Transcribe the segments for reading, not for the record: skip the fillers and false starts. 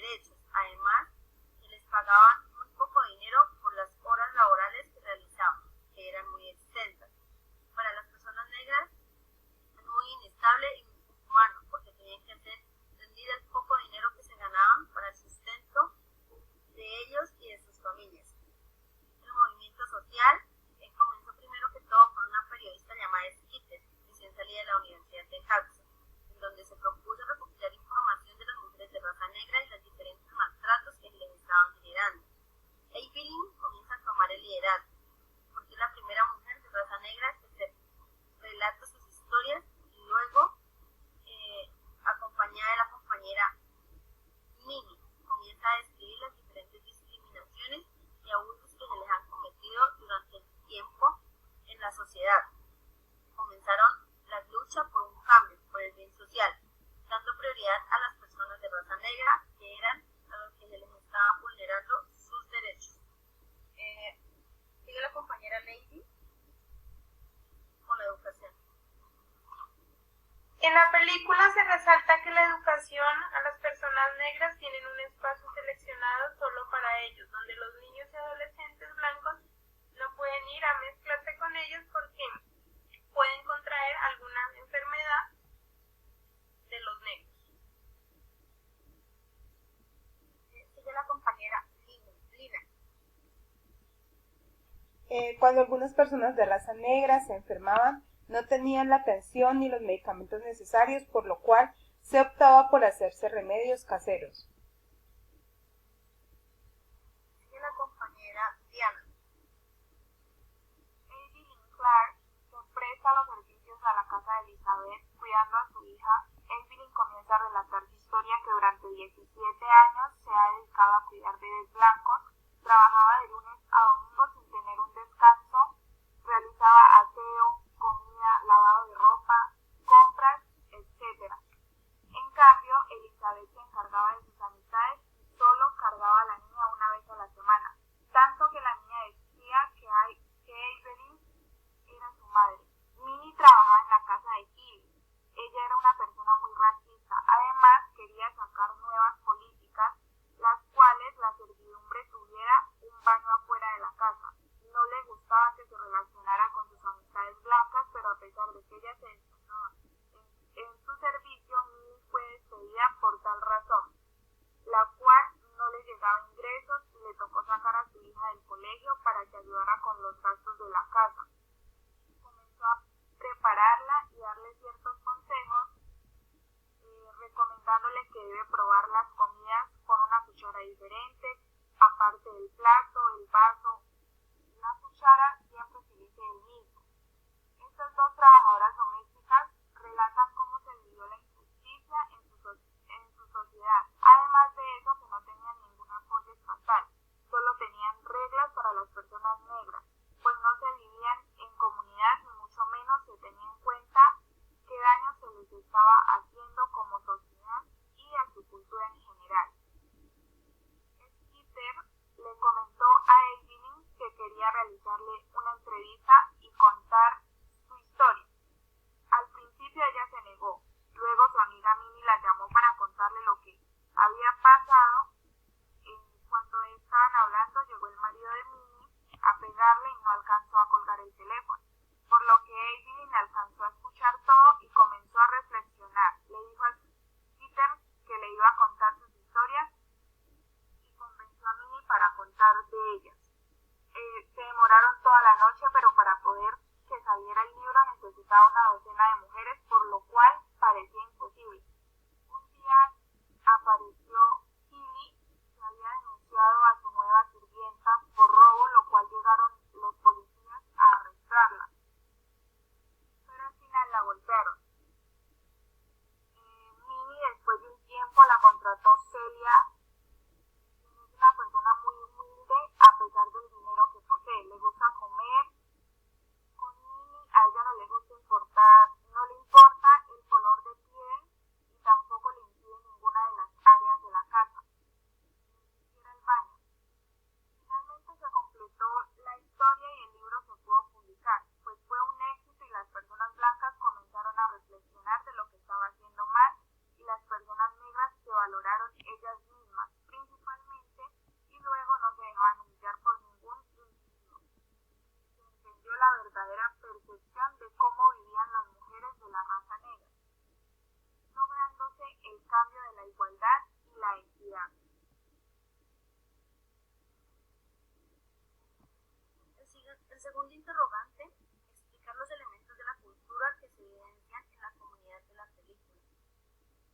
derechos. Además, se les pagaban muy poco dinero por las horas laborales que realizaban, que eran muy extensas. Para las personas negras es muy inestable y inhumano, porque tenían que hacer rendir el poco dinero que se ganaban para el sustento de ellos y de sus familias. El movimiento social comenzó primero que todo por una periodista llamada Skeeter, recién salida de la Universidad de Jackson, en donde se propuso recopilar información de las mujeres de raza negra y los diferentes maltratos que les estaban generando. Evelyn comienza a tomar el liderazgo, porque es la primera mujer de raza negra que se relata sus historias y luego, acompañada de la compañera Minnie, comienza a describir las diferentes discriminaciones y abusos que se les han cometido durante el tiempo en la sociedad. Comenzaron las luchas por un cambio, por el bien social, dando prioridad a las personas de raza negra, que eran a los que se les estaban vulnerando sus derechos. Sigue la compañera Lady con la educación. En la película se resalta que la educación a las personas negras tienen un espacio seleccionado solo para ellos, donde los niños y adolescentes blancos no pueden ir a mezclarse con ellos porque pueden contraer alguna enfermedad de los negros. Sigue la compañera Lina. Cuando algunas personas de raza negra se enfermaban, no tenían la atención ni los medicamentos necesarios, por lo cual se optaba por hacerse remedios caseros. Sigue la compañera Diana. Evelyn Clark se presta los servicios a la casa de Elizabeth cuidando a su hija. Evelyn comienza a relatar su historia, que durante 17 años se ha dedicado a cuidar bebés blancos, trabajaba de lunes a domingo sin tener un descanso, realizaba aseo, comida, lavado de ropa, compras, etc. En cambio, Elizabeth se encargaba de sus amistades y solo cargaba a la niña una vez a la semana, tanto que la niña decía que Evelyn era su madre. Minnie trabajaba en la casa de Kitty. Ella era una persona muy racista. Además, quería sacar nuevas políticas, las cuales la servidumbre tuviera un baño afuera de la casa. No le gustaba que se relacionara con sus amistades blancas, pero a pesar de que ella se destacaba en su servicio, Minnie fue despedida por tal razón, la cual no le llegaba ingresos y le tocó sacar a su hija del colegio para que ayudara con los gastos de la casa. Comenzó a prepararla y darle ciertos consejos, recomendándole que debe probar las comidas con una cuchara diferente, aparte del plato, el vaso, la cuchara siempre utilice el mismo. Estas dos trabajadoras domésticas relatan cómo se vivió la injusticia en su sociedad. Además de eso, que no tenían ningún apoyo estatal, solo tenían reglas para las personas negras, pues no se vivían en comunidad ni mucho menos se tenía en cuenta qué daño se les estaba haciendo como sociedad y a su cultura en general. Skeeter le comentó a Evelyn que quería realizarle una entrevista y contar su historia. Al principio ella se negó, luego su amiga Minnie la llamó para contarle lo que había pasado. Cuando estaban hablando, llegó el marido de Minnie a pegarle y no alcanzó a colgar el teléfono, por lo que Evelyn alcanzó a escuchar todo y comenzó a reflexionar. Le dijo a Skeeter que le iba a contar sus historias y convenció a Minnie para contar de ellas. Se demoraron toda la noche, pero para poder que saliera el libro necesitaba una docena de mujeres, por lo cual parecía imposible. Un día apareció Tilly, que había denunciado a su nueva sirvienta por robo, lo cual llegaron los policías a arrestarla, pero al final la golpearon. Minnie, después de un tiempo, la contrató Celia, quien es una persona muy humilde a pesar del dinero que posee. Le gusta comer. Con Minnie a ella no le importa el color de piel y tampoco le impide ninguna de las áreas de la casa, ni siquiera el baño. Finalmente se completó la historia y el libro se pudo publicar, pues fue un éxito y las personas blancas comenzaron a reflexionar de lo que estaba haciendo mal y las personas negras se valoraron ellas mismas la raza negra, lográndose el cambio de la igualdad y la equidad. El segundo interrogante, explicar los elementos de la cultura que se evidencian en la comunidad de la película.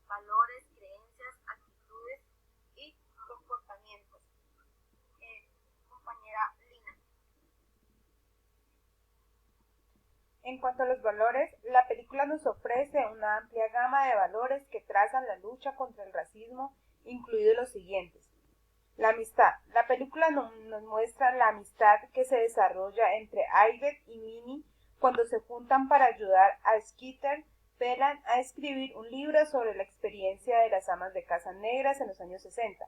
Valores, creencias, actitudes y comportamientos. Compañera Lina. En cuanto a los valores, la película nos ofrece una amplia gama de valores que trazan la lucha contra el racismo, incluidos los siguientes. La amistad. La película nos muestra la amistad que se desarrolla entre Ivette y Minnie cuando se juntan para ayudar a Skeeter Phelan a escribir un libro sobre la experiencia de las amas de casa negras en los años 60.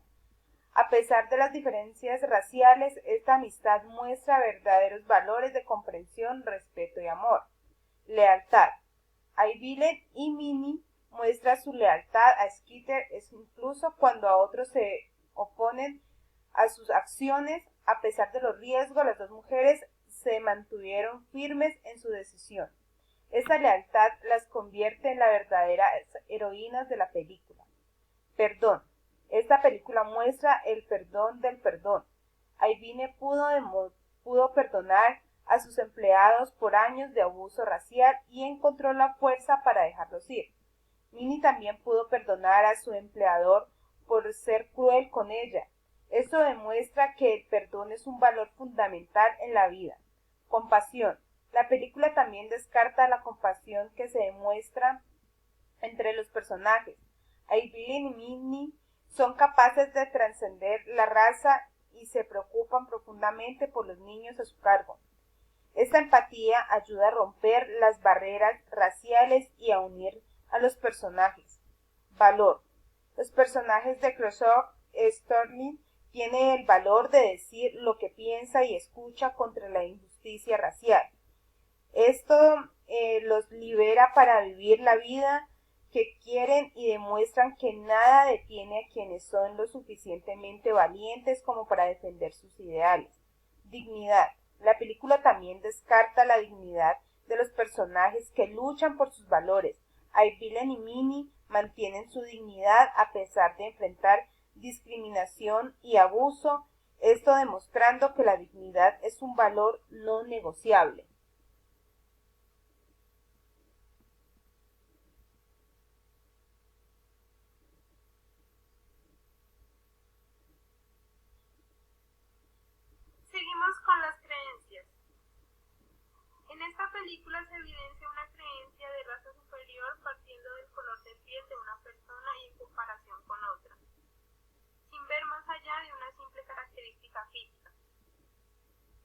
A pesar de las diferencias raciales, esta amistad muestra verdaderos valores de comprensión, respeto y amor. Lealtad. Ivette y Minnie muestran su lealtad a Skeeter incluso cuando a otros se oponen a sus acciones. A pesar de los riesgos, las dos mujeres se mantuvieron firmes en su decisión. Esta lealtad las convierte en las verdaderas heroínas de la película. Perdón. Esta película muestra el perdón del perdón. Ivette pudo perdonar a sus empleados por años de abuso racial y encontró la fuerza para dejarlos ir. Minnie también pudo perdonar a su empleador por ser cruel con ella. Esto demuestra que el perdón es un valor fundamental en la vida. Compasión. La película también descarta la compasión que se demuestra entre los personajes. Ivette y Minnie son capaces de trascender la raza y se preocupan profundamente por los niños a su cargo. Esta empatía ayuda a romper las barreras raciales y a unir a los personajes. Valor. Los personajes de Clouseau Sterling tienen el valor de decir lo que piensa y escucha contra la injusticia racial. Esto los libera para vivir la vida que quieren y demuestran que nada detiene a quienes son lo suficientemente valientes como para defender sus ideales. Dignidad. La película también descarta la dignidad de los personajes que luchan por sus valores. Ivette y Minnie mantienen su dignidad a pesar de enfrentar discriminación y abuso, esto demostrando que la dignidad es un valor no negociable. Seguimos con las creencias. En esta película se evidencia una creencia de raza superior partiendo del color de piel de una persona y en comparación con otra, sin ver más allá de una simple característica física,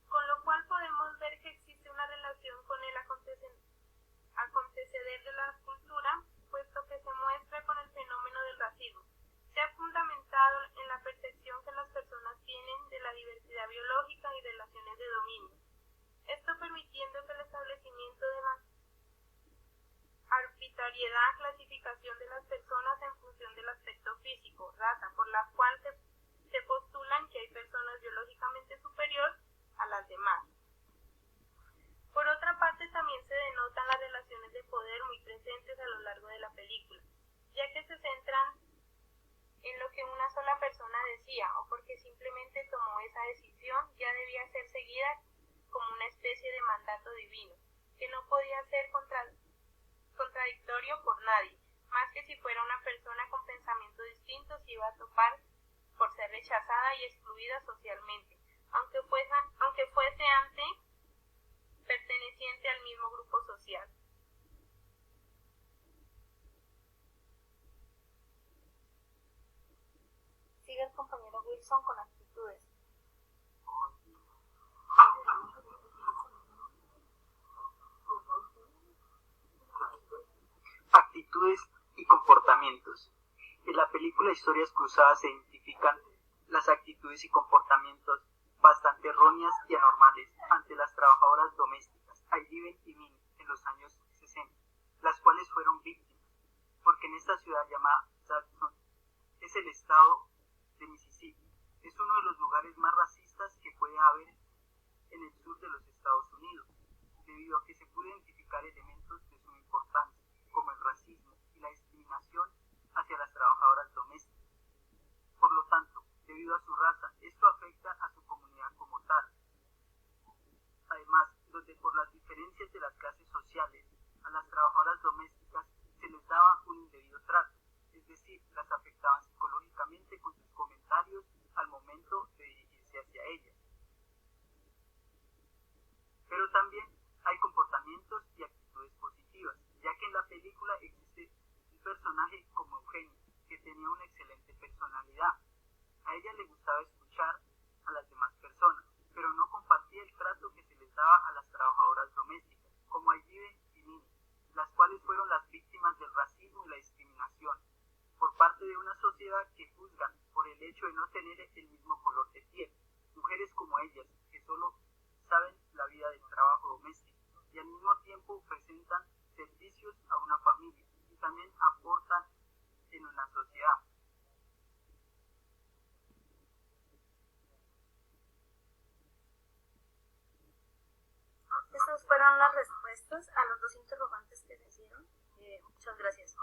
con lo cual podemos ver que existe una relación con el acontecer de la cultura, puesto que se muestra con el fenómeno del racismo. Se ha fundamentado en la percepción que las personas tienen de la diversidad biológica y relaciones de dominio, esto permitiendo que el establecimiento de la arbitrariedad clasificación de las personas en función del aspecto físico, raza, por la cual se postulan que hay personas biológicamente superiores a las demás. Por otra parte, también se denotan las relaciones de poder muy presentes a lo largo de la película, ya que se centran en lo que una sola persona decía o porque simplemente tomó esa decisión ya debía ser seguida como una especie de mandato divino, que no podía ser contradictorio por nadie, más que si fuera una persona con pensamiento distinto se iba a topar por ser rechazada y excluida socialmente, aunque fuese antes perteneciente al mismo grupo social. Sigue el compañero Wilson con actitudes. Actitudes y comportamientos. En la película Historias Cruzadas se identifican las actitudes y comportamientos bastante erróneas y anormales ante las trabajadoras domésticas Ivette y Minnie en los años 60, las cuales fueron víctimas, porque en esta ciudad llamada Jackson es el estado de Mississippi, es uno de los lugares más racistas que puede haber en el sur de los Estados Unidos, debido a que se pueden identificar elementos de suma importancia. debido a su raza, esto afecta a su comunidad como tal. Además, donde por las diferencias de las clases sociales, a las trabajadoras domésticas se les daba un indebido trato, es decir, las afectaban psicológicamente con sus comentarios al momento de dirigirse hacia ellas. Pero también hay comportamientos y actitudes positivas, ya que en la película existe un personaje como Eugenia, que tenía una excelente personalidad. A ella le gustaba escuchar a las demás personas, pero no compartía el trato que se les daba a las trabajadoras domésticas, como Ayibe y Nini, las cuales fueron las víctimas del racismo y la discriminación por parte de una sociedad que juzga por el hecho de no tener el mismo color de piel. Mujeres como ellas, que solo saben la vida del trabajo doméstico y al mismo tiempo presentan servicios a una familia y también aportan en una sociedad. Estas fueron las respuestas a los dos interrogantes que se hicieron. Muchas gracias.